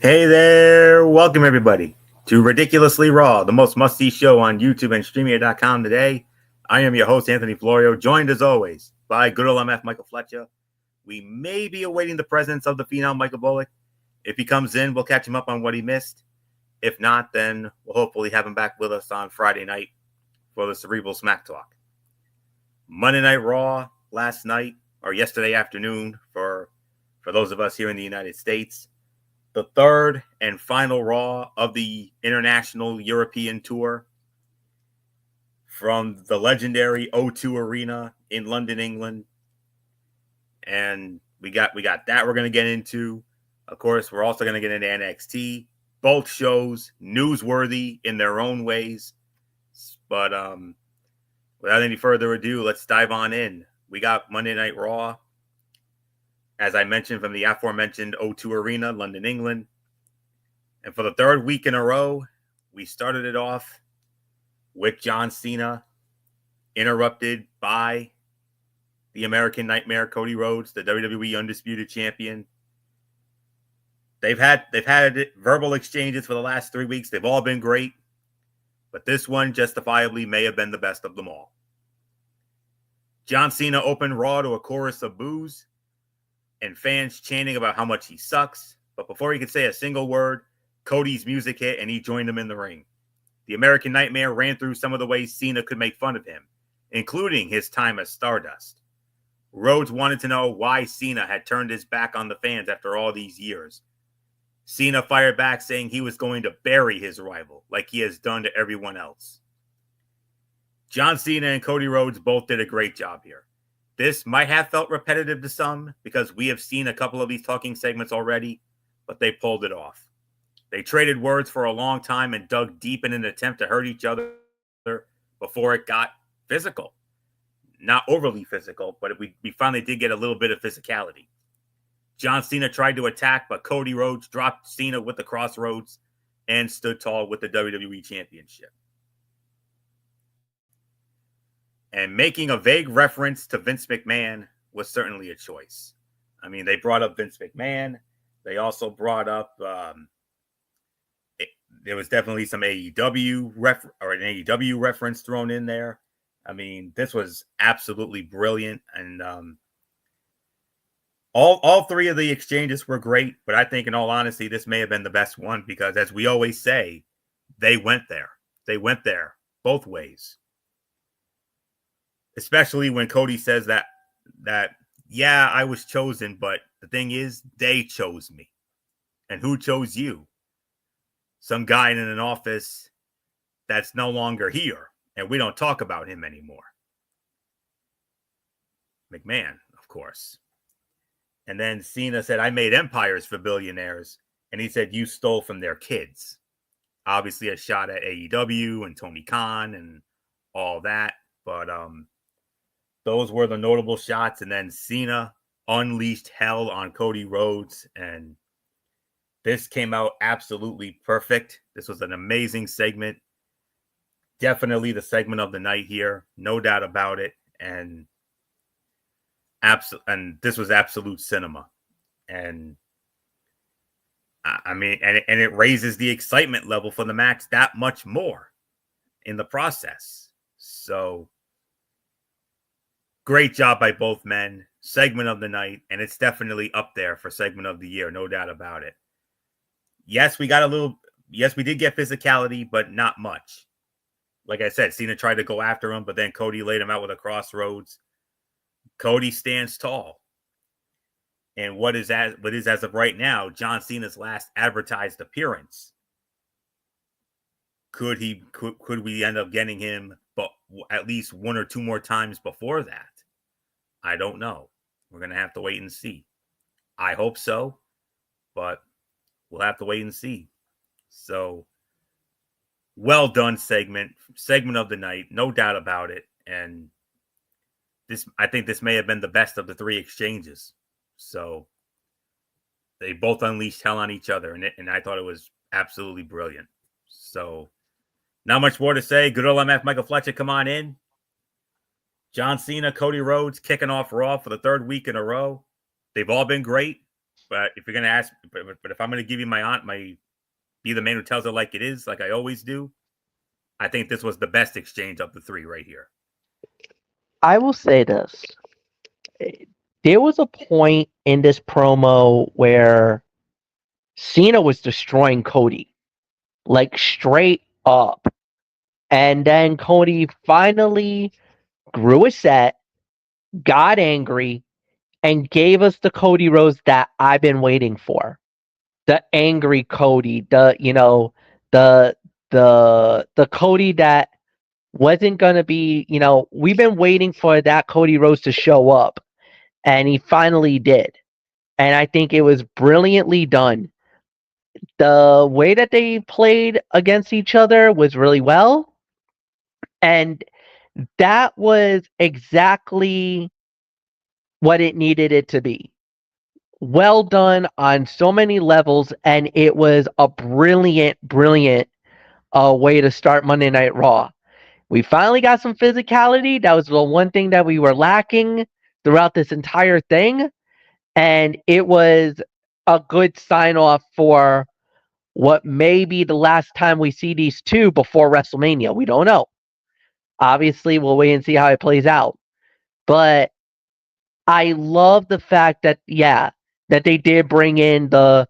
Hey there, welcome everybody to Ridiculously Raw, the most must-see show on YouTube and Streamio.com today. I am your host, Anthony Florio, joined as always by good old MF Michael Fletcher. We may be awaiting the presence of the phenom Michael Bullock. If he comes in, we'll catch him up on what he missed. If not, then we'll hopefully have him back with us on Friday night for the Cerebral Smack Talk. Monday Night Raw last night, or yesterday afternoon for those of us here in the United States. The third and final Raw of the International European Tour from the legendary O2 Arena in London, England. And we got that we're going to get into. Of course, we're also going to get into NXT. Both shows newsworthy in their own ways. But without any further ado, let's dive on in. We got Monday Night Raw, as I mentioned, from the aforementioned O2 Arena, London, England. And for the third week in a row, we started it off with John Cena, interrupted by the American Nightmare, Cody Rhodes, the WWE Undisputed Champion. They've had verbal exchanges for the last 3 weeks. They've all been great. But this one justifiably may have been the best of them all. John Cena opened Raw to a chorus of boos and fans chanting about how much he sucks. But before he could say a single word, Cody's music hit and he joined him in the ring. The American Nightmare ran through some of the ways Cena could make fun of him, including his time as Stardust. Rhodes wanted to know why Cena had turned his back on the fans after all these years. Cena fired back saying he was going to bury his rival like he has done to everyone else. John Cena and Cody Rhodes both did a great job here. This might have felt repetitive to some because we have seen a couple of these talking segments already, but they pulled it off. They traded words for a long time and dug deep in an attempt to hurt each other before it got physical. Not overly physical, but we finally did get a little bit of physicality. John Cena tried to attack, but Cody Rhodes dropped Cena with the crossroads and stood tall with the WWE Championship. And making a vague reference to Vince McMahon was certainly a choice. I mean, they brought up Vince McMahon. They also brought up, there was definitely some an AEW reference thrown in there. I mean, this was absolutely brilliant. And all three of the exchanges were great. But I think, in all honesty, this may have been the best one because, as we always say, they went there. They went there both ways. Especially when Cody says that, yeah, I was chosen, but the thing is, they chose me. And who chose you? Some guy in an office that's no longer here, and we don't talk about him anymore. McMahon, of course. And then Cena said, I made empires for billionaires. And he said, you stole from their kids. Obviously a shot at AEW and Tony Khan and all that. But those were the notable shots. And then Cena unleashed hell on Cody Rhodes. And this came out absolutely perfect. This was an amazing segment. Definitely the segment of the night here. No doubt about it. And this was absolute cinema. And I mean, and it raises the excitement level for the match that much more in the process. So great job by both men. Segment of the night, and it's definitely up there for segment of the year, no doubt about it. Yes, we did get physicality, but not much. Like I said, Cena tried to go after him, but then Cody laid him out with a crossroads. Cody stands tall. And what is as of right now, John Cena's last advertised appearance. Could we end up getting him but at least one or two more times before that? I don't know. We're going to have to wait and see. I hope so, but we'll have to wait and see. So, well done segment of the night, no doubt about it. And I think this may have been the best of the three exchanges. So they both unleashed hell on each other, and I thought it was absolutely brilliant. So not much more to say. Good old MF Michael Fletcher, come on in. John Cena, Cody Rhodes kicking off Raw for the third week in a row. They've all been great, if you're gonna ask, but if I'm gonna give you my be the man who tells it like it is, like I always do, I think this was the best exchange of the three right here. I will say this. There was a point in this promo where Cena was destroying Cody, like straight up. And then Cody finally grew a set, got angry, and gave us the Cody Rhodes that I've been waiting for. The angry Cody, the the Cody that wasn't gonna be, we've been waiting for that Cody Rhodes to show up, and he finally did. And I think it was brilliantly done. The way that they played against each other was really well, and that was exactly what it needed it to be. Well done on so many levels, and it was a brilliant way to start Monday Night Raw. We finally got some physicality. That was the one thing that we were lacking throughout this entire thing, and it was a good sign off for what may be the last time we see these two before WrestleMania. We don't know. Obviously, we'll wait and see how it plays out. But I love the fact that, yeah, that they did bring in the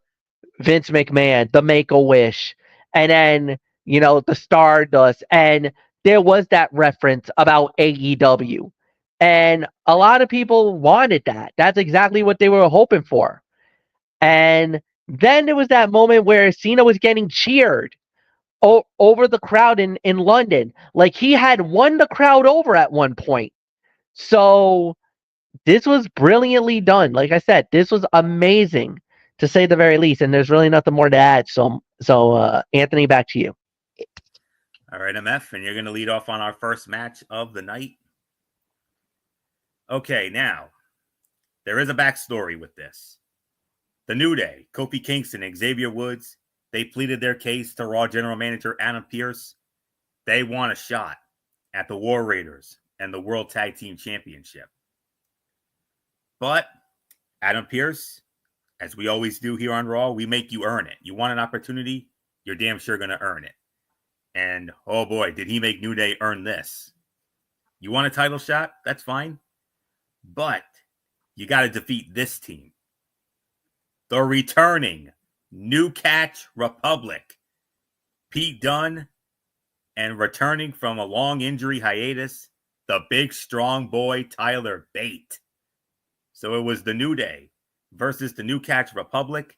Vince McMahon, the Make a Wish, and then, the Stardust. And there was that reference about AEW. And a lot of people wanted that. That's exactly what they were hoping for. And then there was that moment where Cena was getting cheered over the crowd in London. Like he had won the crowd over at one point. So this was brilliantly done. Like I said, this was amazing to say the very least. And there's really nothing more to add. So Anthony, back to you. All right, MF, and you're going to lead off on our first match of the night. Okay, now, there is a backstory with this. The New Day, Kofi Kingston and Xavier Woods, they pleaded their case to Raw General Manager Adam Pearce. They want a shot at the War Raiders and the World Tag Team Championship. But Adam Pearce, as we always do here on Raw, we make you earn it. You want an opportunity, you're damn sure going to earn it. And oh boy, did he make New Day earn this. You want a title shot? That's fine. But you got to defeat this team. The returning New Catch Republic. Pete Dunne, and returning from a long injury hiatus, the big strong boy Tyler Bate. So it was the New Day versus the New Catch Republic.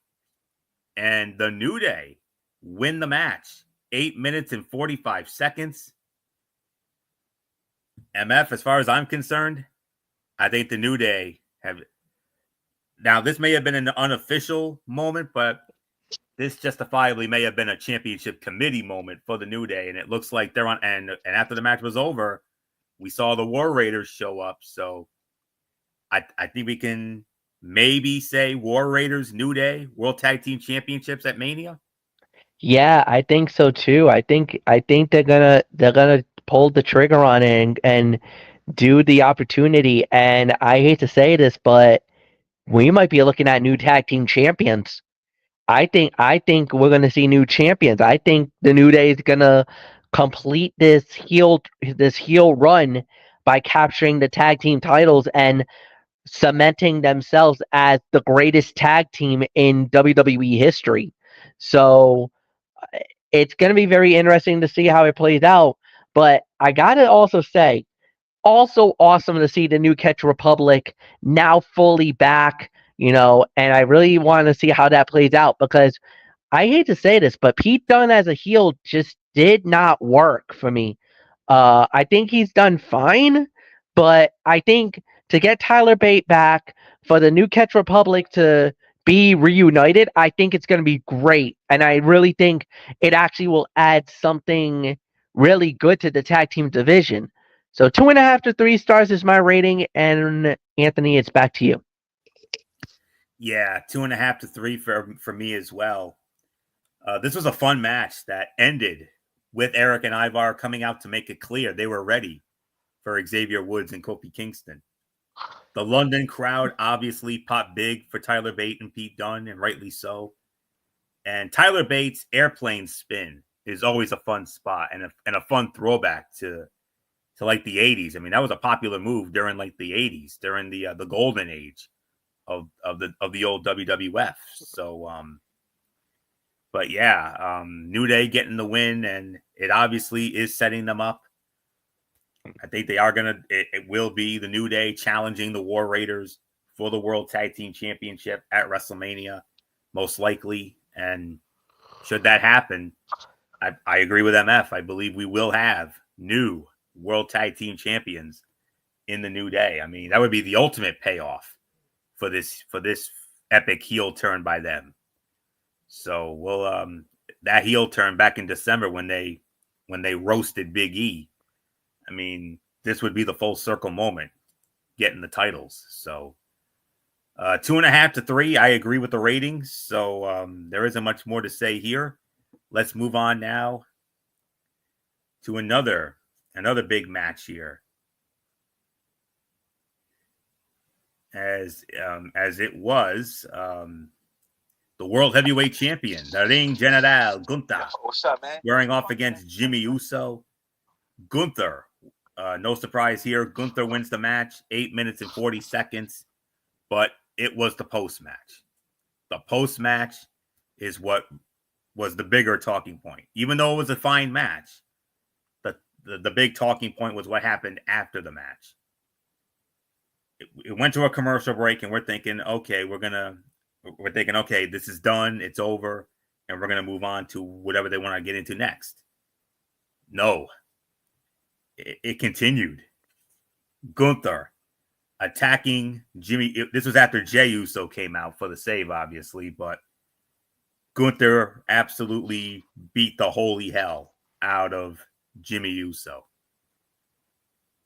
And the New Day win the match. 8 minutes and 45 seconds. MF, as far as I'm concerned, I think the New Day have... Now, this may have been an unofficial moment, but this justifiably may have been a championship committee moment for the New Day. And it looks like they're on... And after the match was over, we saw the War Raiders show up. So I think we can maybe say War Raiders, New Day, World Tag Team Championships at Mania. Yeah, I think so too. I think they're gonna pull the trigger on it and do the opportunity. And I hate to say this, but we might be looking at new tag team champions. I think we're gonna see new champions. I think the New Day is gonna complete this heel run by capturing the tag team titles and cementing themselves as the greatest tag team in WWE history. So it's going to be very interesting to see how it plays out. But I got to also say, also awesome to see the New Catch Republic now fully back, and I really want to see how that plays out because I hate to say this, but Pete Dunne as a heel just did not work for me. I think he's done fine, but I think to get Tyler Bate back, for the New Catch Republic to be reunited, I think it's going to be great. And I really think it actually will add something really good to the tag team division. So 2.5 to 3 stars is my rating. And Anthony, it's back to you. Yeah, 2.5 to 3 for me as well. This was a fun match that ended with Eric and Ivar coming out to make it clear they were ready for Xavier Woods and Kofi Kingston. The London crowd obviously popped big for Tyler Bate and Pete Dunne, and rightly so. And Tyler Bates' airplane spin is always a fun spot and a fun throwback to like the 80s. I mean, that was a popular move during like the 80s, during the golden age of the old WWF. So but yeah, New Day getting the win, and it obviously is setting them up. I think they are it will be the New Day challenging the War Raiders for the World Tag Team Championship at WrestleMania, most likely. And should that happen, I agree with MF. I believe we will have new World Tag Team Champions in the New Day. I mean, that would be the ultimate payoff for this epic heel turn by them. So we'll that heel turn back in December when they roasted Big E. I mean, this would be the full circle moment, getting the titles. So 2.5 to 3, I agree with the ratings. So there isn't much more to say here. Let's move on now to another big match here. As it was the World Heavyweight Champion, the Ring General Gunther, What's up, man? squaring off against Jimmy Uso. Gunther, no surprise here. Gunther wins the match, 8 minutes and 40 seconds, but it was the post-match. The post-match is what was the bigger talking point. Even though it was a fine match, the big talking point was what happened after the match. It went to a commercial break, and we're thinking, okay, this is done, it's over, and we're gonna move on to whatever they want to get into next. No, it continued. Gunther attacking Jimmy. This was after Jey Uso came out for the save, obviously, but Gunther absolutely beat the holy hell out of Jimmy Uso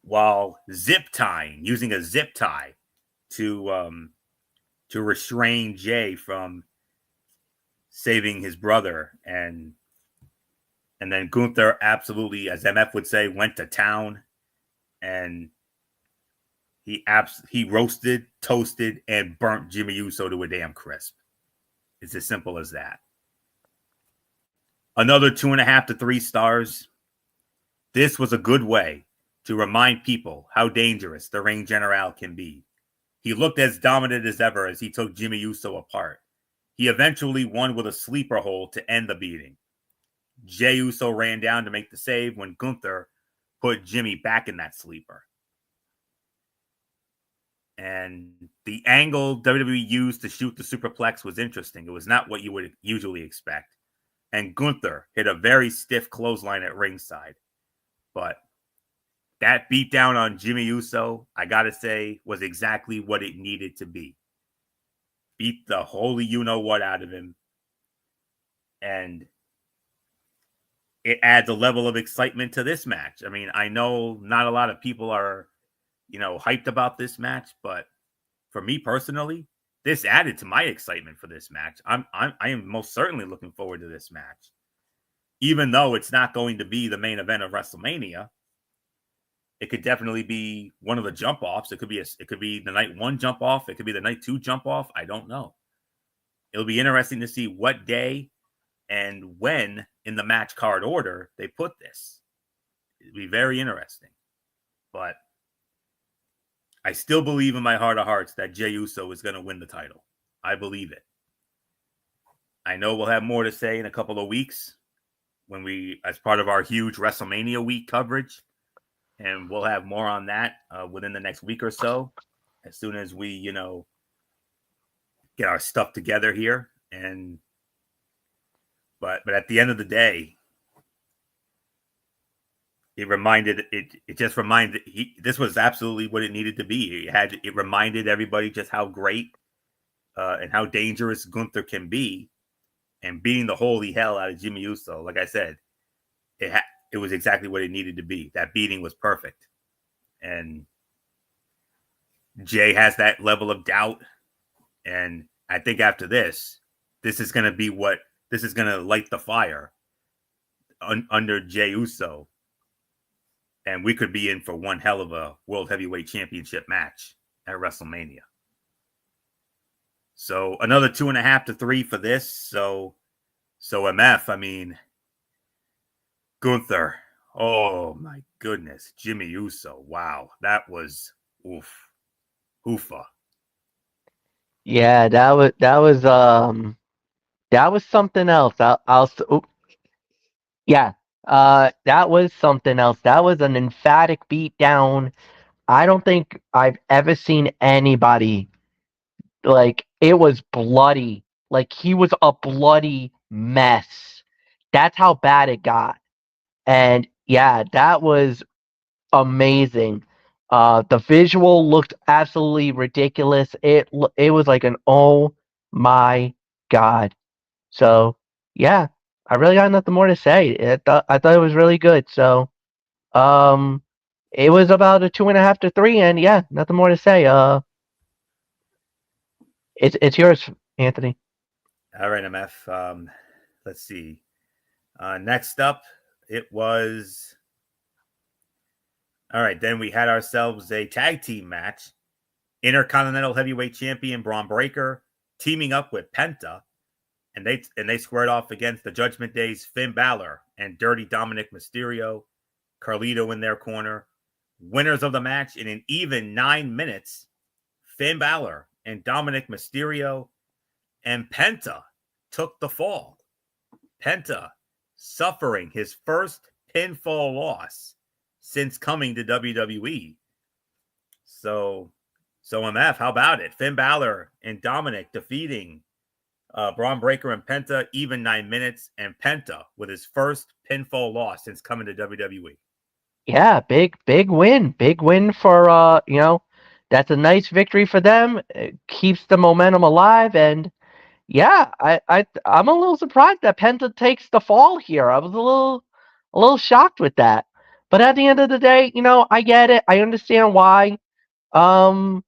while using a zip tie to restrain Jey from saving his brother, and then Gunther absolutely, as MF would say, went to town, and he roasted, toasted, and burnt Jimmy Uso to a damn crisp. It's as simple as that. Another 2.5 to 3 stars. This was a good way to remind people how dangerous the Ring General can be. He looked as dominant as ever as he took Jimmy Uso apart. He eventually won with a sleeper hold to end the beating. Jey Uso ran down to make the save when Gunther put Jimmy back in that sleeper. And the angle WWE used to shoot the superplex was interesting. It was not what you would usually expect. And Gunther hit a very stiff clothesline at ringside. But that beatdown on Jimmy Uso, I got to say, was exactly what it needed to be. Beat the holy you-know-what out of him. And it adds a level of excitement to this match. I mean, I know not a lot of people are, hyped about this match, but for me personally, this added to my excitement for this match. I am most certainly looking forward to this match. Even though it's not going to be the main event of WrestleMania, it could definitely be one of the jump offs. It could be the night 1 jump off. It could be the night 2 jump off. I don't know. It'll be interesting to see what day and when in the match card order they put this. It'll be very interesting. But I still believe in my heart of hearts that Jey Uso is going to win the title. I believe it. I know we'll have more to say in a couple of weeks when as part of our huge WrestleMania week coverage. And we'll have more on that within the next week or so, as soon as we, get our stuff together here. But at the end of the day, this was absolutely what it needed to be. It reminded everybody just how great and how dangerous Gunther can be, and beating the holy hell out of Jimmy Uso. Like I said, it was exactly what it needed to be. That beating was perfect. And Jey has that level of doubt. And I think after this is going to light the fire under Jey Uso. And we could be in for one hell of a World Heavyweight Championship match at WrestleMania. So another 2.5 to 3 for this. So MF, I mean, Gunther. Oh my goodness. Jimmy Uso. Wow. That was oof. Hoofa. Yeah, that was something else. Yeah, that was something else. That was an emphatic beatdown. I don't think I've ever seen anybody like it was bloody. Like he was a bloody mess. That's how bad it got. And yeah, that was amazing. The visual looked absolutely ridiculous. It was like an oh my god. So yeah, I really got nothing more to say. I thought it was really good. So um, it was about a 2.5 to 3, and yeah, nothing more to say. It's yours, Anthony. All right, MF. Let's see. Next up, it was. All right, then we had ourselves a tag team match. Intercontinental Heavyweight Champion Braun Breaker teaming up with Penta, and they squared off against the Judgment Day's Finn Balor and Dirty Dominic Mysterio. Carlito in their corner. Winners of the match in an even 9 minutes, Finn Balor and Dominic Mysterio, and Penta took the fall. Penta suffering his first pinfall loss since coming to WWE. So MF, how about it? Finn Balor and Dominic defeating Braun Breaker and Penta, even 9 minutes, and Penta with his first pinfall loss since coming to WWE. Yeah, big win for that's a nice victory for them. It keeps the momentum alive, and yeah, I'm a little surprised that Penta takes the fall here. I was a little shocked with that. But at the end of the day, I get it. I understand why. Um,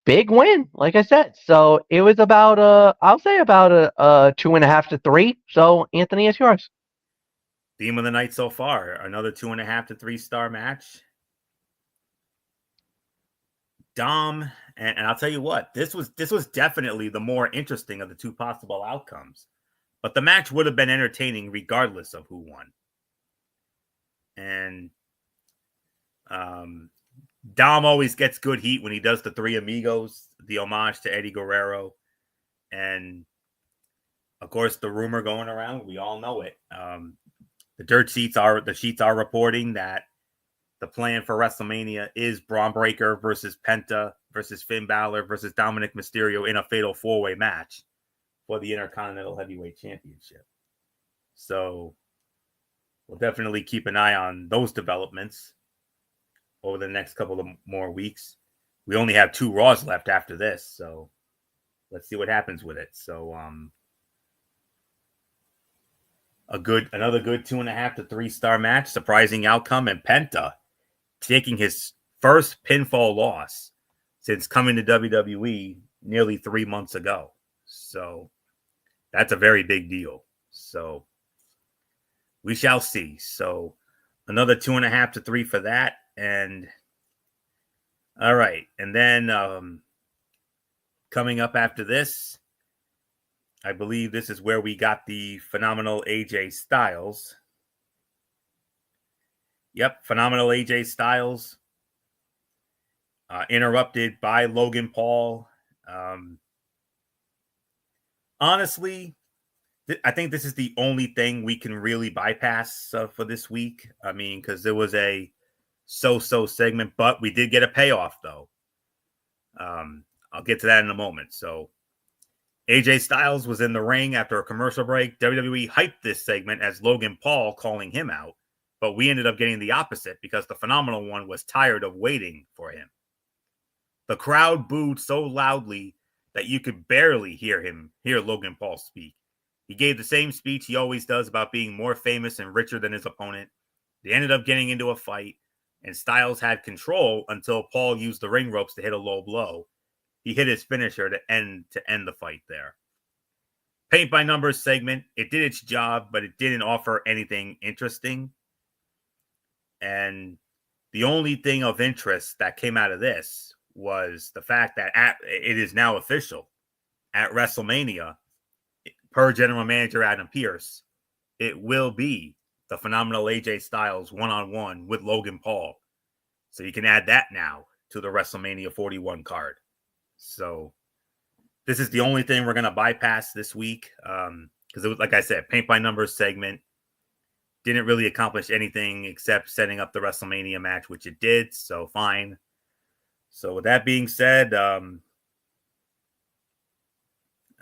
Big win, like I said. So it was about I'll say about a 2.5 to 3. So Anthony, it's yours. Theme of the night so far, another 2.5 to 3-star match. Dom, and I'll tell you what, this was definitely the more interesting of the two possible outcomes. But the match would have been entertaining regardless of who won. And Dom always gets good heat when he does the Three Amigos, the homage to Eddie Guerrero. And of course, the rumor going around, we all know it. The sheets are reporting that the plan for WrestleMania is Braun Breaker versus Penta versus Finn Balor versus Dominic Mysterio in a fatal 4-way match for the Intercontinental Heavyweight Championship. So we'll definitely keep an eye on those developments over the next couple of more weeks. We only have 2 Raws left after this, so let's see what happens with it. So another good 2.5 to 3-star match, surprising outcome, and Penta taking his first pinfall loss since coming to WWE nearly 3 months ago. So that's a very big deal. So we shall see. So another 2.5 to 3 for that. And all right. And then coming up after this, I believe this is where we got the phenomenal AJ Styles. Yep, phenomenal AJ Styles. Interrupted by Logan Paul. Honestly, I think this is the only thing we can really bypass for this week. I mean, because there was a so-so segment, but we did get a payoff, though. I'll get to that in a moment. So AJ Styles was in the ring after a commercial break. WWE hyped this segment as Logan Paul calling him out, but we ended up getting the opposite because the Phenomenal One was tired of waiting for him. The crowd booed so loudly that you could barely hear Logan Paul speak. He gave the same speech he always does about being more famous and richer than his opponent. They ended up getting into a fight, and Styles had control until Paul used the ring ropes to hit a low blow. He hit his finisher to end the fight there. Paint by numbers segment, it did its job, but it didn't offer anything interesting. And the only thing of interest that came out of this was the fact that it is now official at WrestleMania, per general manager Adam Pearce, it will be the phenomenal AJ Styles one-on-one with Logan Paul. So you can add that now to the WrestleMania 41 card. So this is the only thing we're going to bypass this week. Because it was, like I said, paint by numbers segment didn't really accomplish anything except setting up the WrestleMania match, which it did. So fine. So with that being said,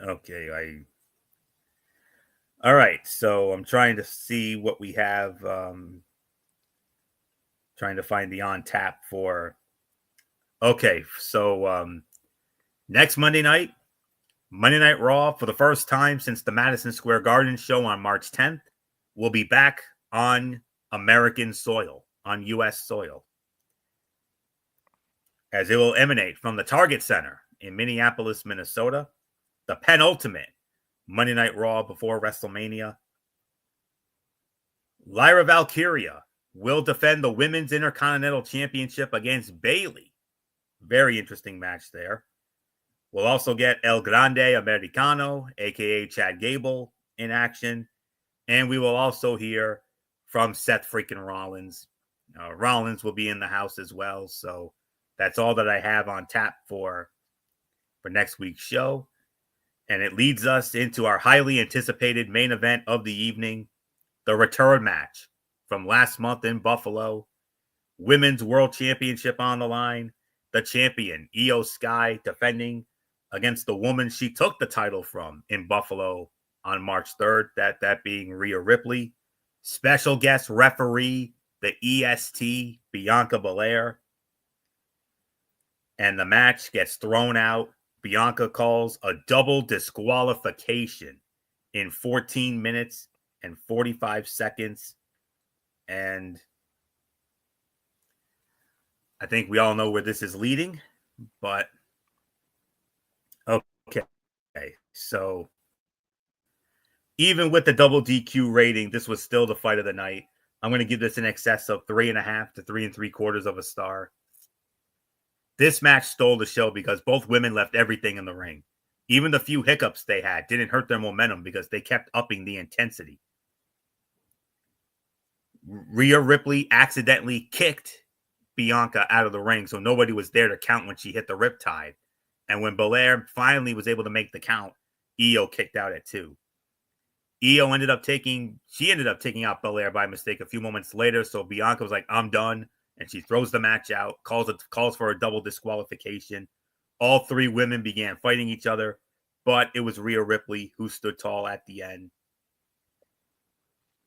okay, all right. So I'm trying to see what we have. Trying to find the on tap for. Okay, so next Monday Night Raw, for the first time since the Madison Square Garden show on March 10th, will be back on American soil, on U.S. soil, as it will emanate from the Target Center in Minneapolis, Minnesota, the penultimate Monday Night Raw before WrestleMania. Lyra Valkyria will defend the Women's Intercontinental Championship against Bayley. Very interesting match there. We'll also get El Grande Americano, a.k.a. Chad Gable, in action. And we will also hear from Seth freaking Rollins. Rollins will be in the house as well. So that's all that I have on tap for next week's show. And it leads us into our highly anticipated main event of the evening, the return match from last month in Buffalo. Women's World Championship on the line. The champion, Io Sky, defending against the woman she took the title from in Buffalo on March 3rd, that being Rhea Ripley. Special guest referee, the EST, Bianca Belair. And the match gets thrown out. Bianca calls a double disqualification in 14 minutes and 45 seconds. And I think we all know where this is leading, but okay. So even with the double DQ rating, this was still the fight of the night. I'm going to give this in excess of 3.5 to 3 3/4 of a star. This match stole the show because both women left everything in the ring. Even the few hiccups they had didn't hurt their momentum because they kept upping the intensity. Rhea Ripley accidentally kicked Bianca out of the ring, so nobody was there to count when she hit the riptide. And when Belair finally was able to make the count, Io kicked out at 2. Io ended up taking out Belair by mistake a few moments later, so Bianca was like, I'm done. And she throws the match out, calls for a double disqualification. All 3 women began fighting each other, but it was Rhea Ripley who stood tall at the end.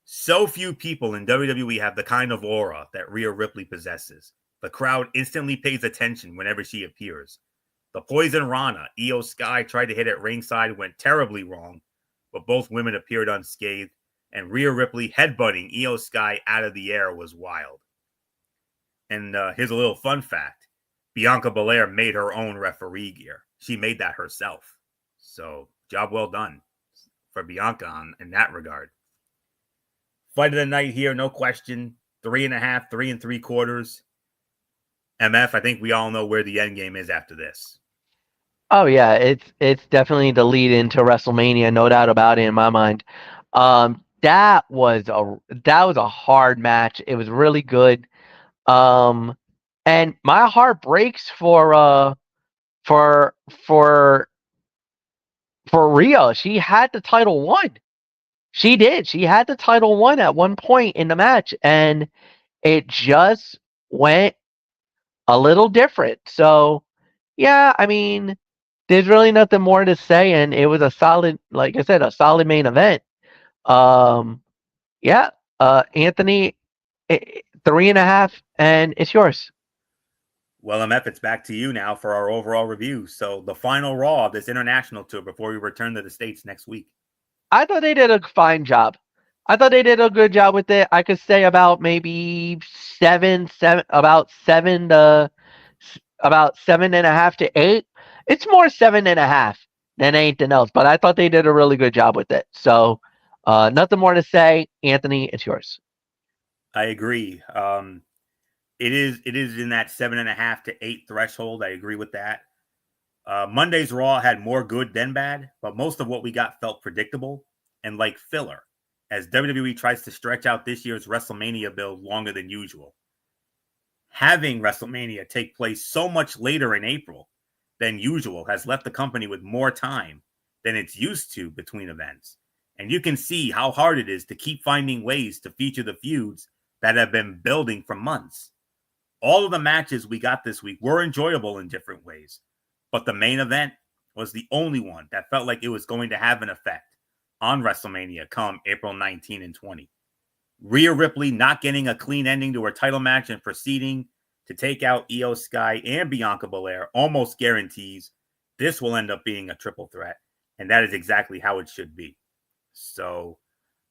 So few people in WWE have the kind of aura that Rhea Ripley possesses. The crowd instantly pays attention whenever she appears. The Poison Rana, Io Sky, tried to hit at ringside, went terribly wrong, but both women appeared unscathed, and Rhea Ripley headbutting Io Sky out of the air was wild. And here's a little fun fact. Bianca Belair made her own referee gear. She made that herself. So, job well done for Bianca in that regard. Fight of the night here, no question. 3.5, 3 3/4. MF, I think we all know where the end game is after this. Oh yeah, it's definitely the lead into WrestleMania, no doubt about it in my mind. That was a hard match. It was really good. And my heart breaks for Rhea. She had the title won. She did. She had the title won at one point in the match, and it just went a little different. So, yeah, I mean, there's really nothing more to say, and it was a solid, like I said, a solid main event. Yeah, Anthony, 3.5, and it's yours. Well, MF, it's back to you now for our overall review. So, the final Raw of this international tour before we return to the States next week. I thought they did a fine job. I thought they did a good job with it. I could say about maybe about 7.5 to 8. It's more 7.5 than anything else, but I thought they did a really good job with it. So, nothing more to say. Anthony, it's yours. I agree. It is in that 7.5 to 8 threshold. I agree with that. Monday's Raw had more good than bad, but most of what we got felt predictable and like filler, as WWE tries to stretch out this year's WrestleMania build longer than usual. Having WrestleMania take place so much later in April than usual has left the company with more time than it's used to between events. And you can see how hard it is to keep finding ways to feature the feuds that have been building for months. All of the matches we got this week were enjoyable in different ways, but the main event was the only one that felt like it was going to have an effect on WrestleMania come April 19 and 20. Rhea Ripley not getting a clean ending to her title match and proceeding to take out Io Sky and Bianca Belair almost guarantees this will end up being a triple threat, and that is exactly how it should be. So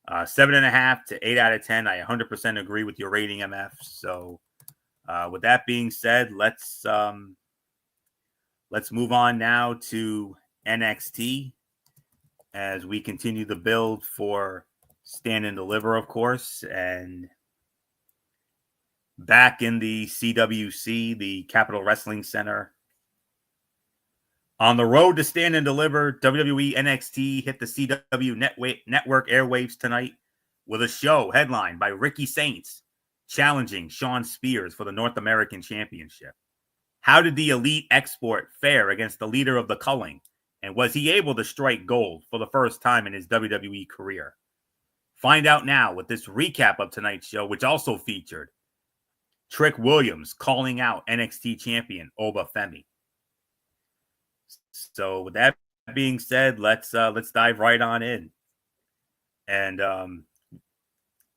7.5 to 8 out of 10. I 100% agree with your rating, MF. So with that being said, let's move on now to NXT as we continue the build for Stand and Deliver, of course. And back in the CWC, the Capital Wrestling Center, on the road to Stand and Deliver, WWE NXT hit the CW network airwaves tonight with a show headlined by Ricky Saints challenging Shawn Spears for the North American Championship. How did the Elite Export fare against the leader of the Culling? And was he able to strike gold for the first time in his WWE career? Find out now with this recap of tonight's show, which also featured Trick Williams calling out NXT champion Oba Femi. So with that being said, let's dive right on in. And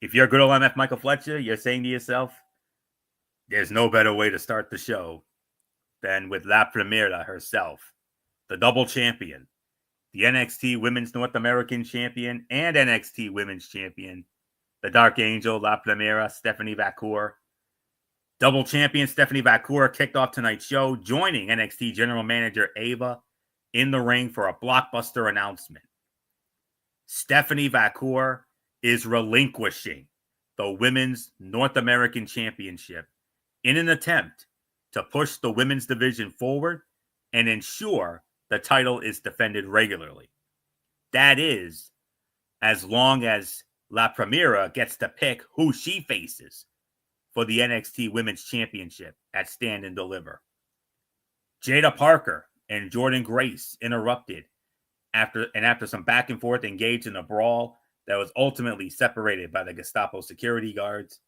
if you're good old MF Michael Fletcher, you're saying to yourself, there's no better way to start the show than with La Primera herself, the double champion, the NXT Women's North American Champion and NXT Women's Champion, the Dark Angel, La Primera, Stephanie Vacour. Double champion Stephanie Vacour kicked off tonight's show, joining NXT General Manager Ava in the ring for a blockbuster announcement. Stephanie Vacour is relinquishing the Women's North American Championship in an attempt to push the women's division forward and ensure the title is defended regularly. That is, as long as La Primera gets to pick who she faces for the NXT Women's Championship at Stand and Deliver. Jada Parker and Jordynne Grace interrupted after some back and forth engaged in a brawl that was ultimately separated by the Gestapo security guards.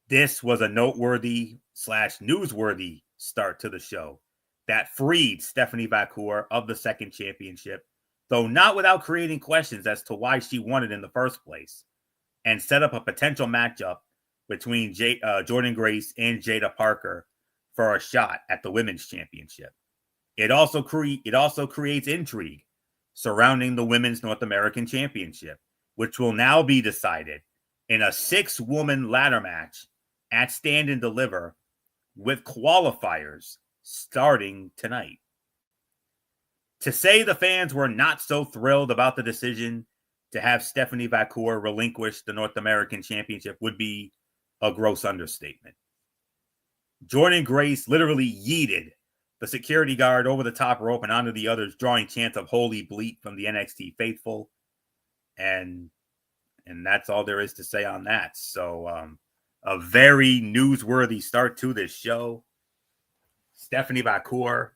This was a noteworthy / newsworthy start to the show that freed Stephanie Vacour of the second championship, though not without creating questions as to why she won it in the first place, and set up a potential matchup between Jordynne Grace and Jada Parker for a shot at the Women's Championship. It also creates intrigue surrounding the Women's North American Championship, which will now be decided in a 6-woman ladder match at Stand and Deliver with qualifiers starting tonight. To say the fans were not so thrilled about the decision to have Stephanie Vacour relinquish the North American Championship would be a gross understatement. Jordynne Grace literally yeeted the security guard over the top rope and onto the others, drawing chants of holy bleep from the NXT faithful. And that's all there is to say on that. So a very newsworthy start to this show. Stephanie Vacour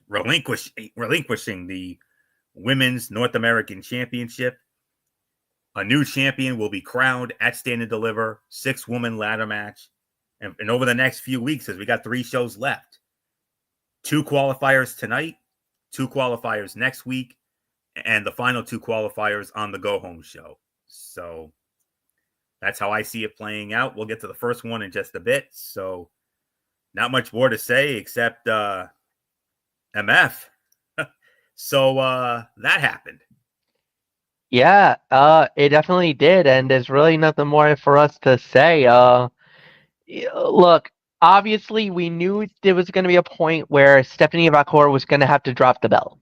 relinquishing the Women's North American Championship. A new champion will be crowned at Stand and Deliver, 6-woman ladder match. And over the next few weeks, as we got 3 shows left, 2 qualifiers tonight, 2 qualifiers next week, and the final 2 qualifiers on the go-home show. So that's how I see it playing out. We'll get to the first one in just a bit. So not much more to say except MF. So that happened. Yeah, it definitely did, and there's really nothing more for us to say. Look, obviously we knew there was going to be a point where Stephanie Vacour was going to have to drop the belt.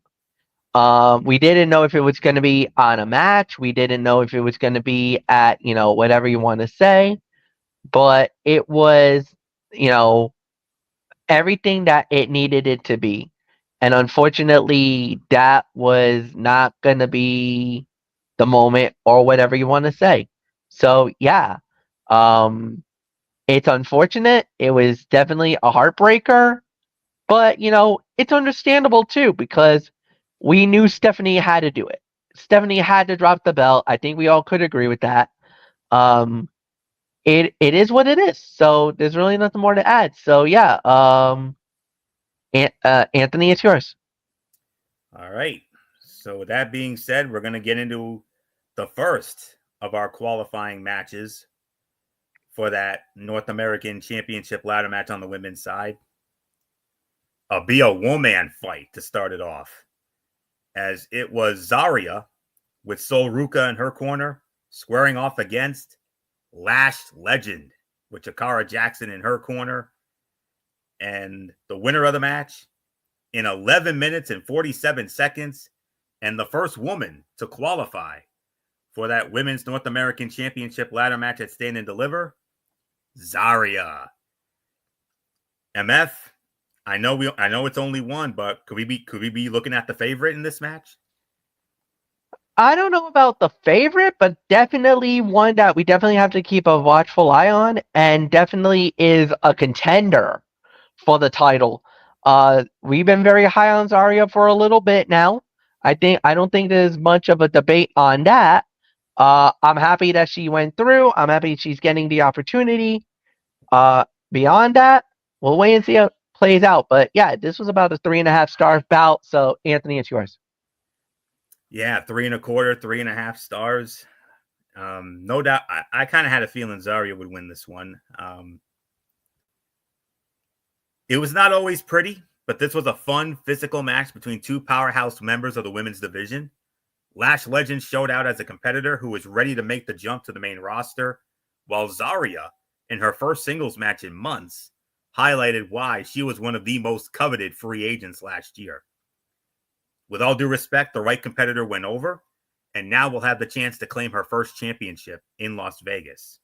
We didn't know if it was going to be on a match. We didn't know if it was going to be at, whatever you want to say. but it was, you know, everything that it needed it to be. And unfortunately, that was not going to be the moment or whatever you want to say. So, yeah, um, it's unfortunate. It was definitely a heartbreaker, but, it's understandable too because we knew Stephanie had to do it. Stephanie had to drop the belt. I think we all could agree with that. Um, it is what it is. So there's really nothing more to add. So yeah, Anthony, it's yours. All right. So with that being said, we're going to get into the first of our qualifying matches for that North American Championship ladder match on the women's side. Be a woman fight to start it off, as it was Zarya with Sol Ruka in her corner squaring off against Lash Legend with Chikara Jackson in her corner. And the winner of the match in 11 minutes and 47 seconds, and the first woman to qualify for that Women's North American Championship ladder match at Stand and Deliver, Zarya. MF, I know it's only one, but could we be looking at the favorite in this match? I don't know about the favorite, but definitely one that we definitely have to keep a watchful eye on, and definitely is a contender for the title. We've been very high on Zarya for a little bit now. I don't think there's much of a debate on that. I'm happy that she went through. I'm happy she's getting the opportunity. Beyond that, we'll wait and see how it plays out. But yeah, this was about a 3.5 star bout. So Anthony, it's yours. Yeah, 3.25, 3.5 stars. No doubt. I kind of had a feeling Zarya would win this one. It was not always pretty, but this was a fun, physical match between two powerhouse members of the women's division. Lash Legend showed out as a competitor who was ready to make the jump to the main roster, while Zarya, in her first singles match in months, highlighted why she was one of the most coveted free agents last year. With all due respect, the right competitor went over, and now will have the chance to claim her first championship in Las Vegas.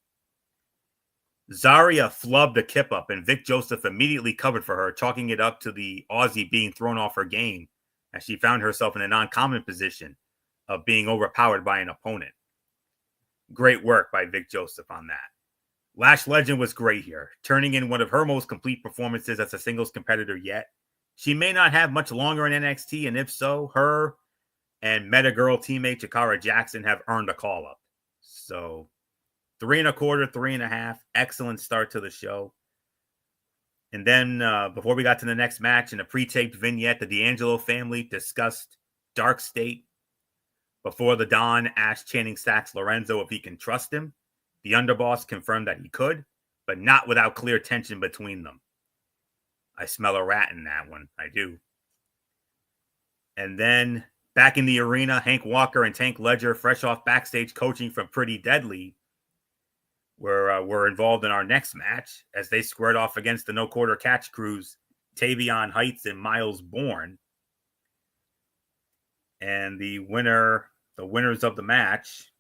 Zarya flubbed a kip up, and Vic Joseph immediately covered for her, chalking it up to the Aussie being thrown off her game as she found herself in an uncommon position of being overpowered by an opponent. Great work by Vic Joseph on that. Lash Legend was great here, turning in one of her most complete performances as a singles competitor yet. She may not have much longer in NXT, and if so, her and Meta Girl teammate Chikara Jackson have earned a call up. So 3.25, 3.5, excellent start to the show. And then before we got to the next match, in a pre-taped vignette, the D'Angelo family discussed Dark State before the Don asked Channing Stacks Lorenzo if he can trust him. The underboss confirmed that he could, but not without clear tension between them. I smell a rat in that one. I do. And then back in the arena, Hank Walker and Tank Ledger, fresh off backstage coaching from Pretty Deadly, were involved in our next match as they squared off against the No Quarter Catch Crews, Tavion Heights and Miles Bourne. And the winners of the match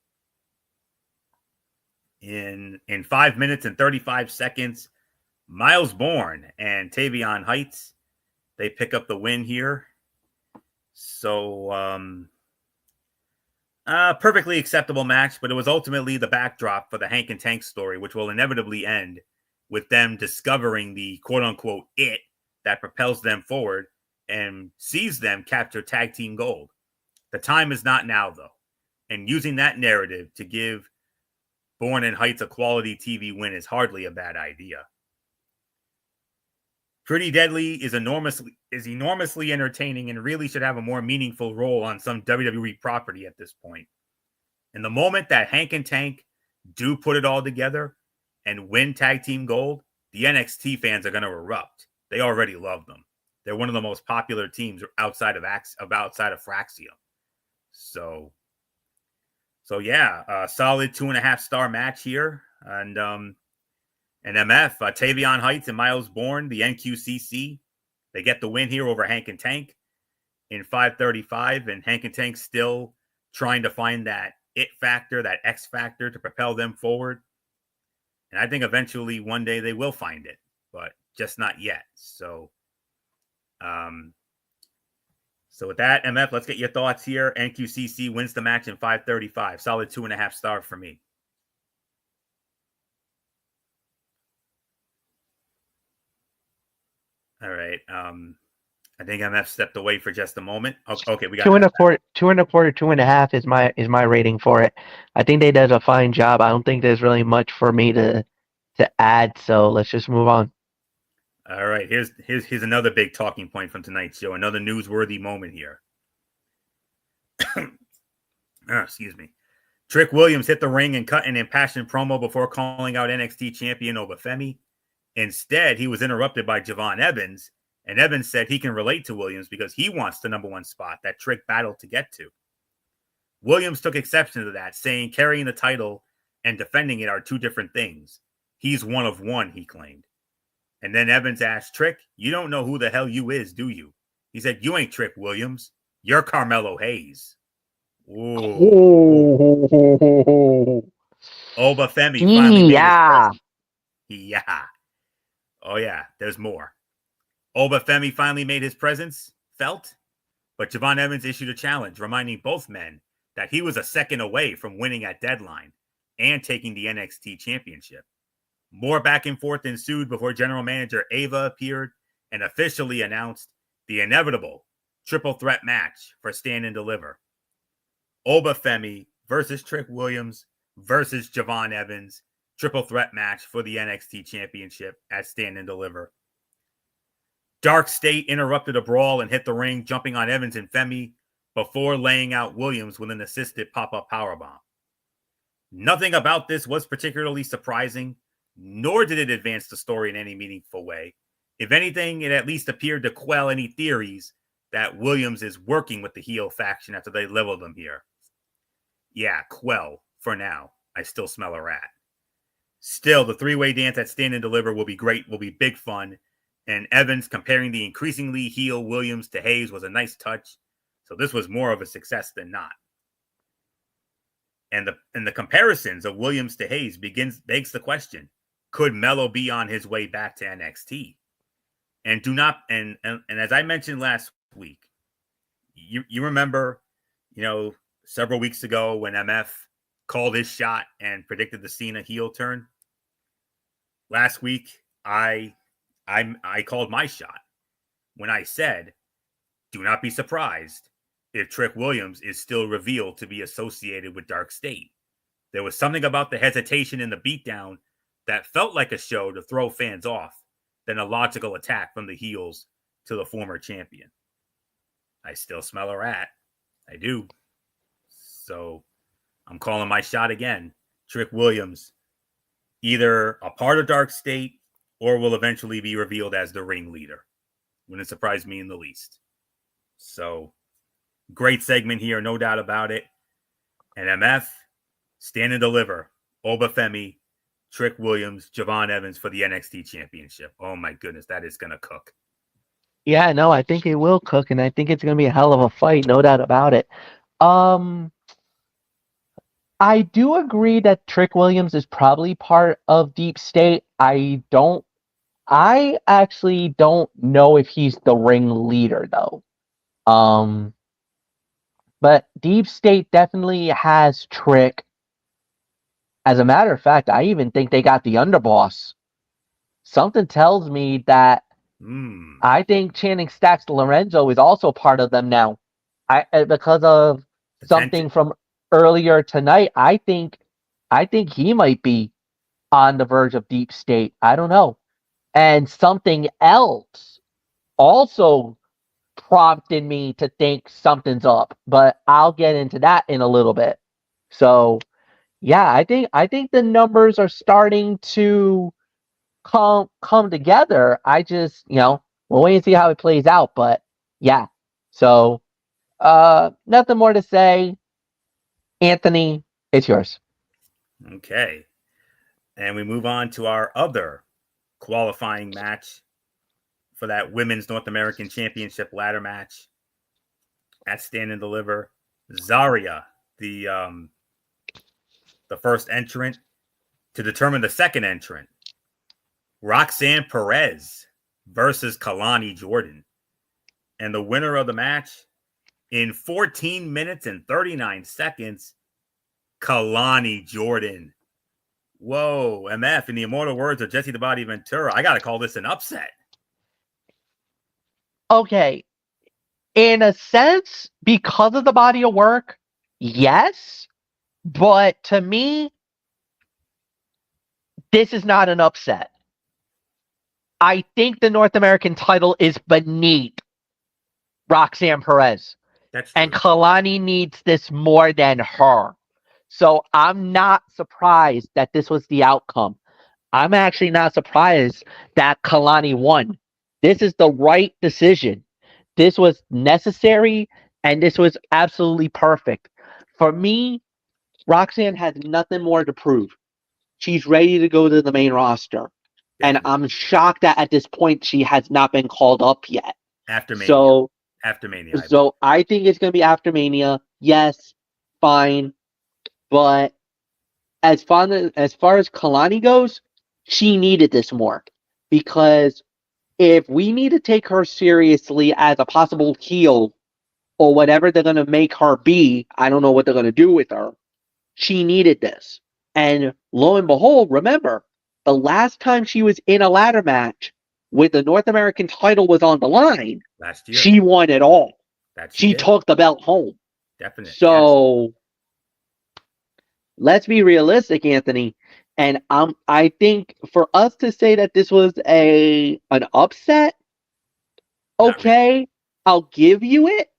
in 5 minutes and 35 seconds, Miles Bourne and Tavion Heights, they pick up the win here. So perfectly acceptable match, but it was ultimately the backdrop for the Hank and Tank story, which will inevitably end with them discovering the quote-unquote it that propels them forward and sees them capture tag team gold. The time is not now, though, and using that narrative to give Bourne and Heights a quality TV win is hardly a bad idea. Pretty Deadly is enormously entertaining and really should have a more meaningful role on some WWE property at this point. And the moment that Hank and Tank do put it all together and win tag team gold, the NXT fans are going to erupt. They already love them. They're one of the most popular teams outside of Fraxium. So yeah, a solid 2.5-star match here. And MF, Tavion Heights and Miles Bourne, the NQCC, they get the win here over Hank and Tank in 5:35, and Hank and Tank still trying to find that it factor, that X factor to propel them forward. And I think eventually one day they will find it, but just not yet. So with that, MF, let's get your thoughts here. NQCC wins the match in 5:35. Solid 2.5 star for me. All right. I think MF stepped away for just a moment. Okay, we got 2.25, 2.25, 2.5 is my rating for it. I think they did a fine job. I don't think there's really much for me to add, so let's just move on. All right, here's another big talking point from tonight's show. Another newsworthy moment here. Excuse me. Trick Williams hit the ring and cut an impassioned promo before calling out NXT champion Obafemi. Instead, he was interrupted by Javon Evans, and Evans said he can relate to Williams because he wants the number one spot that Trick battled to get to. Williams took exception to that, saying carrying the title and defending it are two different things. He's one of one, he claimed. And then Evans asked Trick, "You don't know who the hell you is, do you?" He said, "You ain't Trick Williams. You're Carmelo Hayes." Ooh. Obafemi finally made his presence. Yeah. Oh, yeah, there's more. Obafemi finally made his presence felt, but Javon Evans issued a challenge, reminding both men that he was a second away from winning at Deadline and taking the NXT championship. More back and forth ensued before general manager Ava appeared and officially announced the inevitable triple threat match for Stand and Deliver. Obafemi versus Trick Williams versus Javon Evans. Triple threat match for the NXT championship at Stand and Deliver. Dark State interrupted a brawl and hit the ring, jumping on Evans and Femi before laying out Williams with an assisted pop-up powerbomb. Nothing about this was particularly surprising, nor did it advance the story in any meaningful way. If anything, it at least appeared to quell any theories that Williams is working with the heel faction after they leveled them here. Yeah, quell for now. I still smell a rat. Still, the three-way dance at Stand and Deliver will be great, will be big fun. And Evans comparing the increasingly heel Williams to Hayes was a nice touch. So this was more of a success than not. And the comparisons of Williams to Hayes begs the question: could Melo be on his way back to NXT? And as I mentioned last week, you remember, several weeks ago when MF called his shot and predicted the Cena heel turn. Last week, I called my shot when I said, do not be surprised if Trick Williams is still revealed to be associated with Dark State. There was something about the hesitation in the beatdown that felt like a show to throw fans off than a logical attack from the heels to the former champion. I still smell a rat. I do. So I'm calling my shot again. Trick Williams, either a part of Dark State or will eventually be revealed as the ringleader. Wouldn't surprise me in the least. So, great segment here, no doubt about it. And MF, Stand and Deliver, Obafemi, Trick Williams, Javon Evans for the NXT championship. Oh my goodness, that is going to cook. Yeah, no, I think it will cook, and I think it's going to be a hell of a fight, no doubt about it. I do agree that Trick Williams is probably part of Deep State. I actually don't know if he's the ringleader though. But Deep State definitely has Trick. As a matter of fact, I even think they got the underboss. Something tells me that I think Channing Stacks Lorenzo is also part of them now. Because of something from earlier tonight, I think he might be on the verge of Deep State. I don't know. And something else also prompted me to think something's up, but I'll get into that in a little bit. So, yeah, I think the numbers are starting to come together. I just, we'll wait and see how it plays out, but yeah. So, nothing more to say. Anthony, it's yours. Okay. And we move on to our other qualifying match for that Women's North American Championship ladder match at Stand and Deliver. Zarya, the first entrant, to determine the second entrant, Roxanne Perez versus Kalani Jordan. And the winner of the match, in 14 minutes and 39 seconds, Kalani Jordan. Whoa, MF, in the immortal words of Jesse the Body Ventura, I got to call this an upset. Okay. In a sense, because of the body of work, yes. But to me, this is not an upset. I think the North American title is beneath Roxanne Perez. That's true. And Kalani needs this more than her. So I'm not surprised that this was the outcome. I'm actually not surprised that Kalani won. This is the right decision. This was necessary, and this was absolutely perfect. For me, Roxanne has nothing more to prove. She's ready to go to the main roster. And I'm shocked that at this point she has not been called up yet. After Mania. So I think it's going to be after Mania. Yes, fine. But as far as Kalani goes, she needed this more. Because if we need to take her seriously as a possible heel or whatever they're going to make her be, I don't know what they're going to do with her. She needed this. And lo and behold, remember, the last time she was in a ladder match with the North American title was on the line, last year, she won it all. She took the belt home. Definitely. So let's be realistic, Anthony. And I think for us to say that this was an upset, okay, I'll give you it.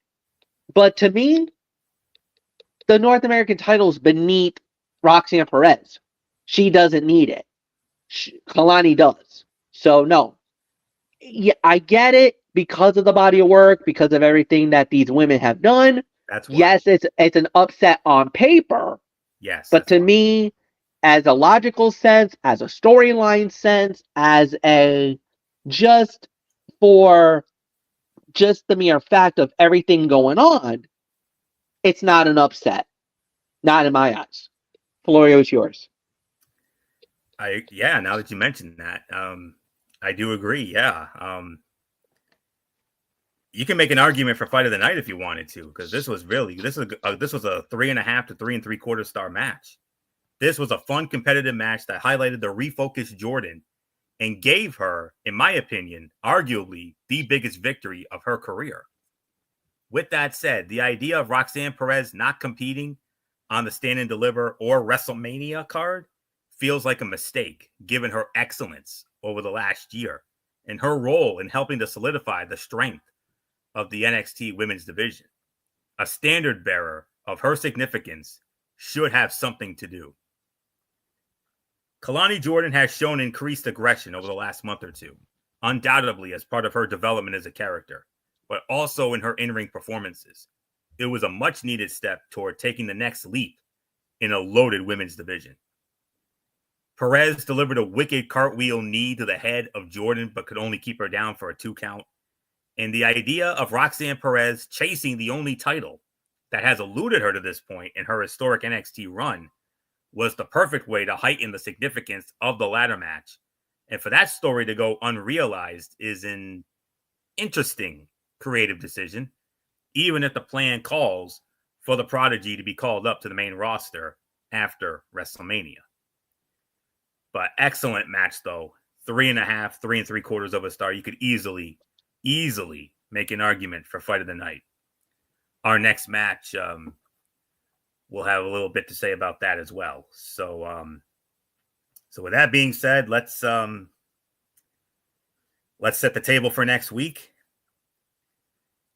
But to me, the North American title is beneath Roxanne Perez. She doesn't need it. Kalani does. So no. Yeah, I get it because of the body of work, because of everything that these women have done. That's why. Yes, it's an upset on paper. Yes. But to me, as a logical sense, as a storyline sense, as a just for just the mere fact of everything going on, it's not an upset. Not in my eyes. Florio, is yours. Now that you mentioned that, I do agree. Yeah. You can make an argument for fight of the night if you wanted to, because this was a 3.5 to 3 3/4 star match. This was a fun, competitive match that highlighted the refocused Jordan and gave her, in my opinion, arguably the biggest victory of her career. With that said, the idea of Roxanne Perez not competing on the Stand and Deliver or WrestleMania card feels like a mistake, given her excellence over the last year and her role in helping to solidify the strength of the NXT women's division. A standard bearer of her significance should have something to do. Kalani Jordan has shown increased aggression over the last month or two, undoubtedly as part of her development as a character, but also in her in-ring performances. It was a much-needed step toward taking the next leap in a loaded women's division. Perez delivered a wicked cartwheel knee to the head of Jordan, but could only keep her down for a 2 count. And the idea of Roxanne Perez chasing the only title that has eluded her to this point in her historic NXT run was the perfect way to heighten the significance of the ladder match. And for that story to go unrealized is an interesting creative decision, even if the plan calls for the Prodigy to be called up to the main roster after WrestleMania. But excellent match, though. 3.5, 3 3/4 of a star. You could easily make an argument for fight of the night. Our next match, we'll have a little bit to say about that as well. So with that being said, let's set the table for next week.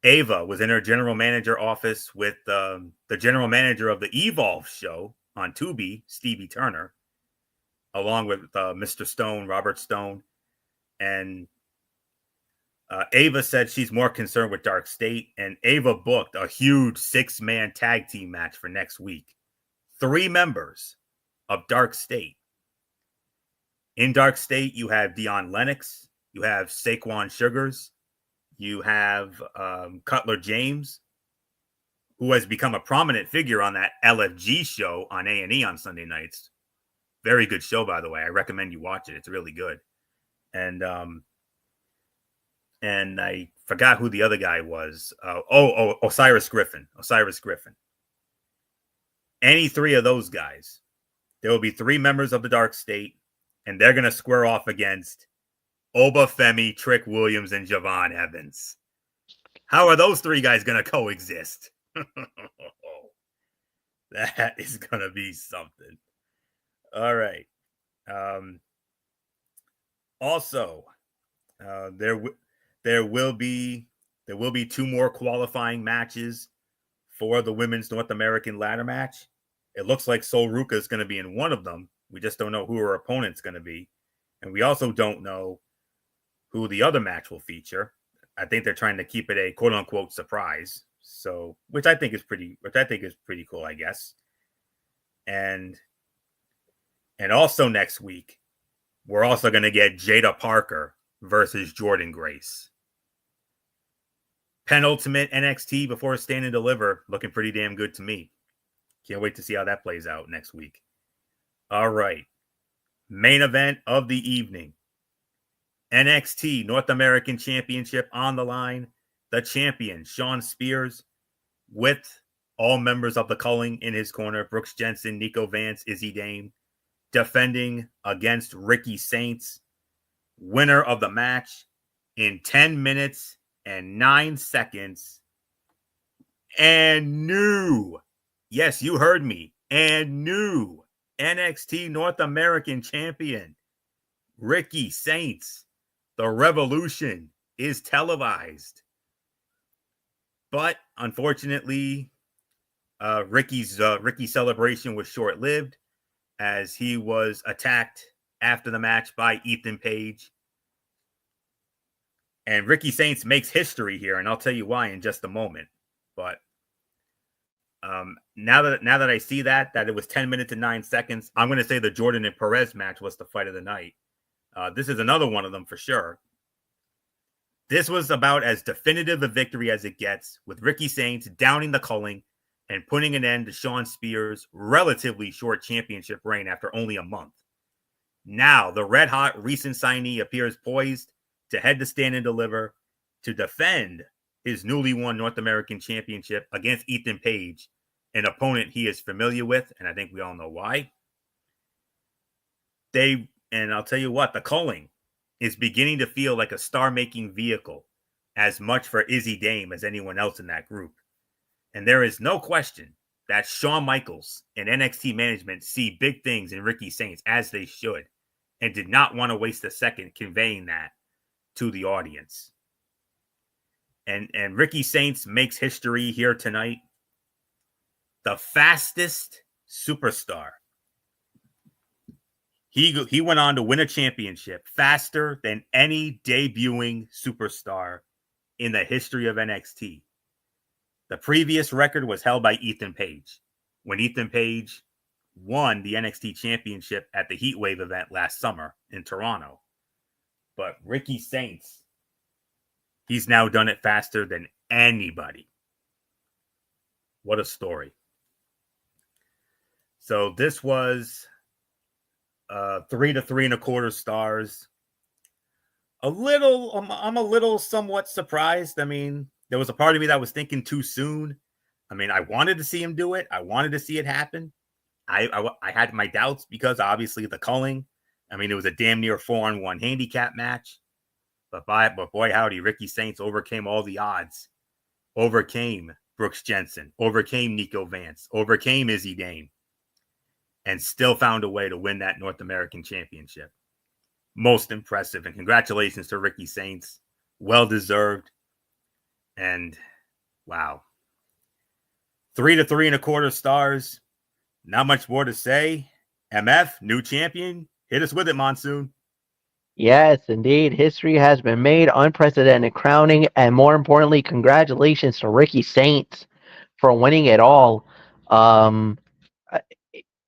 Ava was in her general manager office with the general manager of the Evolve show on Tubi, Stevie Turner, along with Mr. Stone, Robert Stone. And Ava said she's more concerned with Dark State, and Ava booked a huge 6-man tag team match for next week. 3 members of Dark State. In Dark State, you have Dion Lennox, you have Saquon Sugars, you have Cutler James, who has become a prominent figure on that LFG show on A&E on Sunday nights, Very good show, by the way. I recommend you watch it. It's really good. And I forgot who the other guy was. Osiris Griffin. Osiris Griffin. Any three of those guys, there will be three members of the Dark State, and they're going to square off against Obafemi, Trick Williams, and Javon Evans. How are those three guys going to coexist? That is going to be something. All right. Also, there will be two more qualifying matches for the women's North American ladder match. It looks like Sol Ruca is going to be in one of them. We just don't know who her opponent's going to be, and we also don't know who the other match will feature. I think they're trying to keep it a quote unquote surprise. So, which I think is pretty cool, I guess. And also next week, we're also going to get Jada Parker versus Jordan Grace. Penultimate NXT before Stand and Deliver, looking pretty damn good to me. Can't wait to see how that plays out next week. All right. Main event of the evening. NXT North American Championship on the line. The champion, Shawn Spears, with all members of the Culling in his corner. Brooks Jensen, Nico Vance, Izzy Dame, defending against Ricky Saints. Winner of the match in 10 minutes and 9 seconds. And new, yes, you heard me, and new NXT North American champion, Ricky Saints. The Revolution is televised. But unfortunately, Ricky's celebration was short-lived as he was attacked after the match by Ethan Page. And Ricky Saints makes history here, and I'll tell you why in just a moment. But now that I see that it was 10 minutes and 9 seconds, I'm going to say the Jordan and Perez match was the fight of the night. This is another one of them for sure. This was about as definitive a victory as it gets, with Ricky Saints downing the Culling and putting an end to Shawn Spears' relatively short championship reign after only a month. Now, the red-hot recent signee appears poised to head to Stand and Deliver to defend his newly won North American Championship against Ethan Page, an opponent he is familiar with, and I think we all know why. And I'll tell you what, the Culling is beginning to feel like a star-making vehicle as much for Izzy Dame as anyone else in that group. And there is no question that Shawn Michaels and NXT management see big things in Ricky Saints, as they should, and did not want to waste a second conveying that to the audience. And Ricky Saints makes history here tonight. The fastest superstar. He went on to win a championship faster than any debuting superstar in the history of NXT. The previous record was held by Ethan Page when Ethan Page won the NXT championship at the Heatwave event last summer in Toronto. But Ricky Saints, he's now done it faster than anybody. What a story. So this was 3 to 3.25 stars. I'm a little somewhat surprised. I mean, there was a part of me that was thinking too soon. I mean, I wanted to see him do it. I wanted to see it happen. I had my doubts because obviously the Culling. I mean, it was a damn near 4-on-1 handicap match. But boy, howdy, Ricky Saints overcame all the odds. Overcame Brooks Jensen. Overcame Nico Vance. Overcame Izzy Dame. And still found a way to win that North American Championship. Most impressive. And congratulations to Ricky Saints. Well deserved. And wow. 3 to 3.25 stars. Not much more to say. MF, new champion. Hit us with it, Monsoon. Yes, indeed. History has been made. Unprecedented crowning. And more importantly, congratulations to Ricky Saints for winning it all.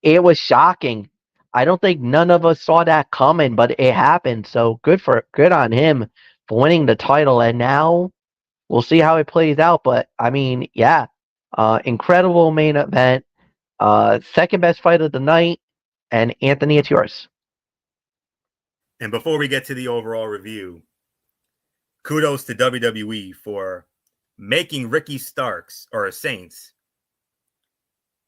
It was shocking. I don't think none of us saw that coming, but it happened. So good on him for winning the title. And now we'll see how it plays out. But I mean, yeah, incredible main event. Second best fight of the night. And Anthony, it's yours. And before we get to the overall review, kudos to WWE for making Ricky Starks or Saints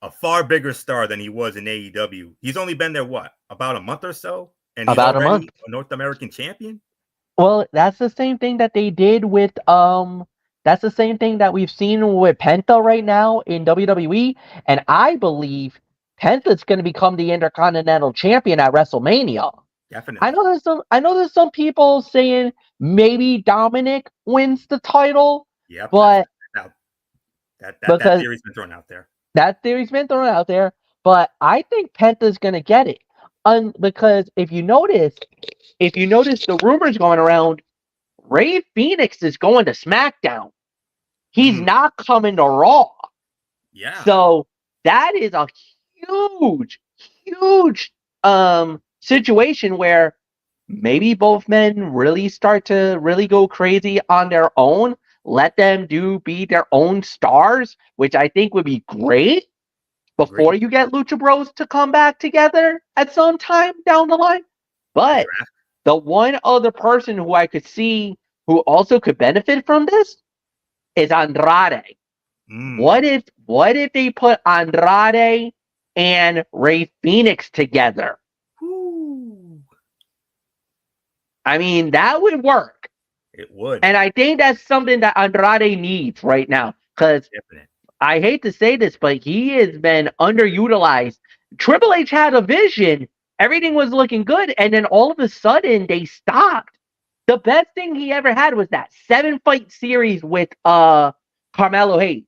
a far bigger star than he was in AEW. He's only been there, what, about a month or so? And he's About a already month. a North American champion? Well, that's the same thing that they did with that's the same thing that we've seen with Penta right now in WWE, and I believe Penta's going to become the Intercontinental Champion at WrestleMania. Definitely. I know there's some people saying maybe Dominic wins the title, Yep. but that theory's been thrown out there. That theory's been thrown out there, but I think Penta's going to get it. Because if you notice the rumors going around, Rey Fenix is going to SmackDown. He's not coming to Raw. Yeah. So that is a huge situation where maybe both men really start to really go crazy on their own. Let them be their own stars, which I think would be great before you get Lucha Bros to come back together at some time down the line. But the one other person who I could see who also could benefit from this is Andrade. What if they put Andrade and Rey Fenix together? Ooh. I mean, that would work. It would. And I think that's something that Andrade needs right now. Because I hate to say this, but he has been underutilized. Triple H had a vision. Everything was looking good. And then all of a sudden, they stopped. The best thing he ever had was that 7-fight series with Carmelo Hayes.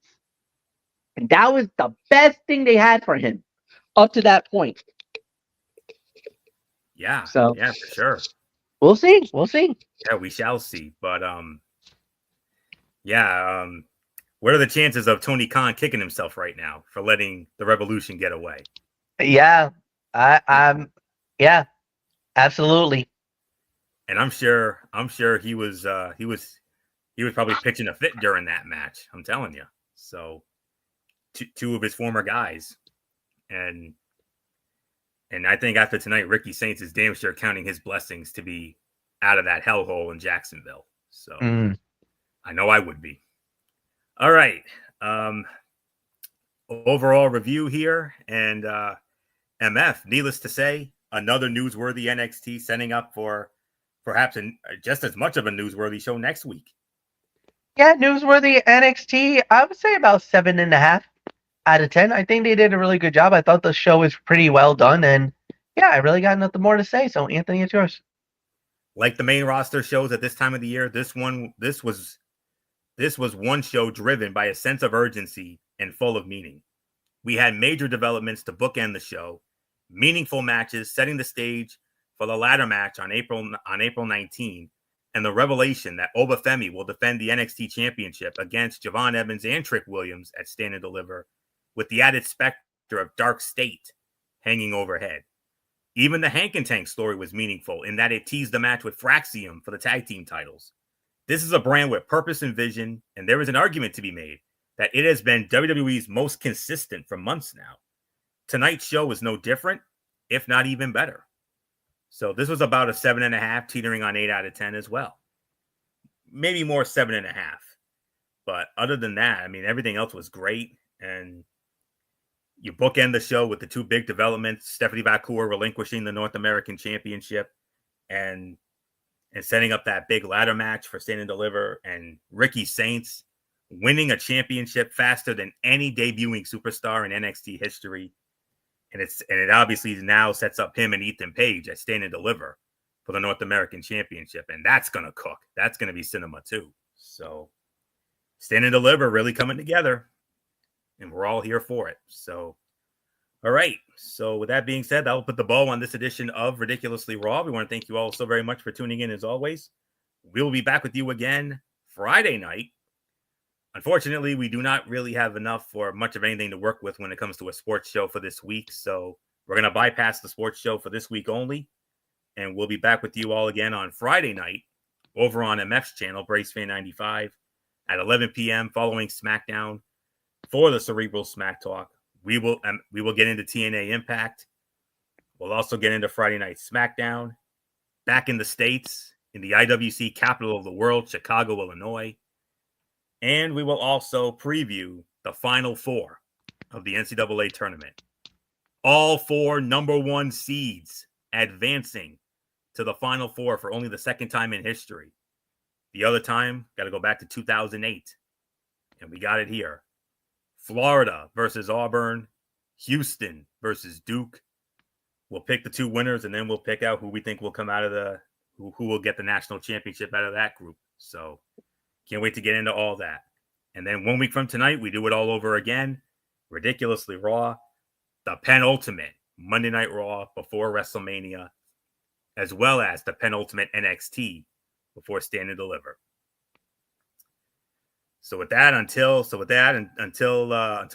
And that was the best thing they had for him up to that point. Yeah. So, yeah, for sure. We'll see. We'll see. Yeah, we shall see. But what are the chances of Tony Khan kicking himself right now for letting the Revolution get away? Yeah, yeah, absolutely. And I'm sure he was probably pitching a fit during that match. I'm telling you. So, two of his former guys, and I think after tonight, Ricky Saints is damn sure counting his blessings to be out of that hellhole in Jacksonville. So, I know I would be. All right. Overall review here, and MF, needless to say, another newsworthy NXT setting up for perhaps just as much of a newsworthy show next week. Yeah, newsworthy NXT, I would say about 7.5 out of 10. I think they did a really good job. I thought the show was pretty well done, and yeah, I really got nothing more to say. So, Anthony, it's yours. Like the main roster shows at this time of the year, this was one show driven by a sense of urgency and full of meaning. We had major developments to bookend the show, meaningful matches setting the stage for the ladder match on April 19, and the revelation that Obafemi will defend the NXT Championship against Javon Evans and Trick Williams at Stand and Deliver, with the added specter of Dark State hanging overhead. Even the Hank and Tank story was meaningful in that it teased the match with Fraxium for the tag team titles. This is a brand with purpose and vision, and there is an argument to be made that it has been WWE's most consistent for months now. Tonight's show was no different, if not even better. So this was about a 7.5, teetering on 8 out of 10 as well. Maybe more 7.5. But other than that, I mean, everything else was great. And you bookend the show with the two big developments, Stephanie Vacour relinquishing the North American Championship and setting up that big ladder match for Stand and Deliver, and Ricky Saints winning a championship faster than any debuting superstar in NXT history. And it obviously now sets up him and Ethan Page at Stand and Deliver for the North American Championship. And that's going to cook. That's going to be cinema too. So Stand and Deliver really coming together, and we're all here for it. So, all right. So with that being said, that will put the bow on this edition of Ridiculously Raw. We want to thank you all so very much for tuning in as always. We will be back with you again Friday night. Unfortunately, we do not really have enough or much of anything to work with when it comes to a sports show for this week. So we're going to bypass the sports show for this week only. And we'll be back with you all again on Friday night over on MF's channel, Brace Fan 95, at 11 p.m. following SmackDown for the Cerebral Smack Talk. We will get into TNA Impact. We'll also get into Friday Night SmackDown, back in the States, in the IWC capital of the world, Chicago, Illinois. And we will also preview the Final Four of the NCAA tournament. All 4 number 1 seeds advancing to the Final Four for only the second time in history. The other time, got to go back to 2008. And we got it here. Florida versus Auburn. Houston versus Duke. We'll pick the 2 winners, and then we'll pick out who we think will come out of who will get the national championship out of that group. So can't wait to get into all that. And then 1 week from tonight, we do it all over again. Ridiculously Raw. The penultimate Monday Night Raw before WrestleMania, as well as the penultimate NXT before Stand and Deliver. So until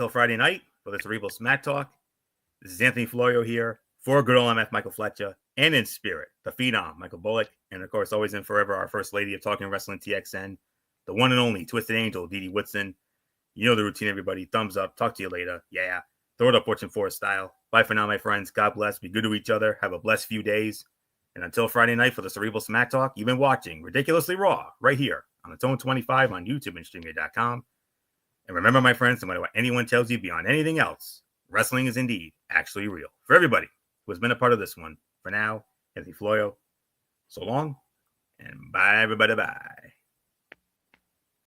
Friday night for the Cerebral Smack Talk, this is Anthony Florio here for good old MF Michael Fletcher, and in spirit, the Phenom Michael Bullock, and of course, always and forever, our First Lady of Talking Wrestling TXN, the one and only Twisted Angel, Dee Dee Whitson. You know the routine, everybody. Thumbs up. Talk to you later. Yeah. Throw it up, Fortune Forest style. Bye for now, my friends. God bless. Be good to each other. Have a blessed few days. And until Friday night for the Cerebral Smack Talk, you've been watching Ridiculously Raw right here on the Tone 25 on YouTube and StreamYard.com. And remember, my friends, no matter what anyone tells you beyond anything else, wrestling is indeed actually real. For everybody who has been a part of this one, for now, Anthony Florio, so long, and bye, everybody, bye.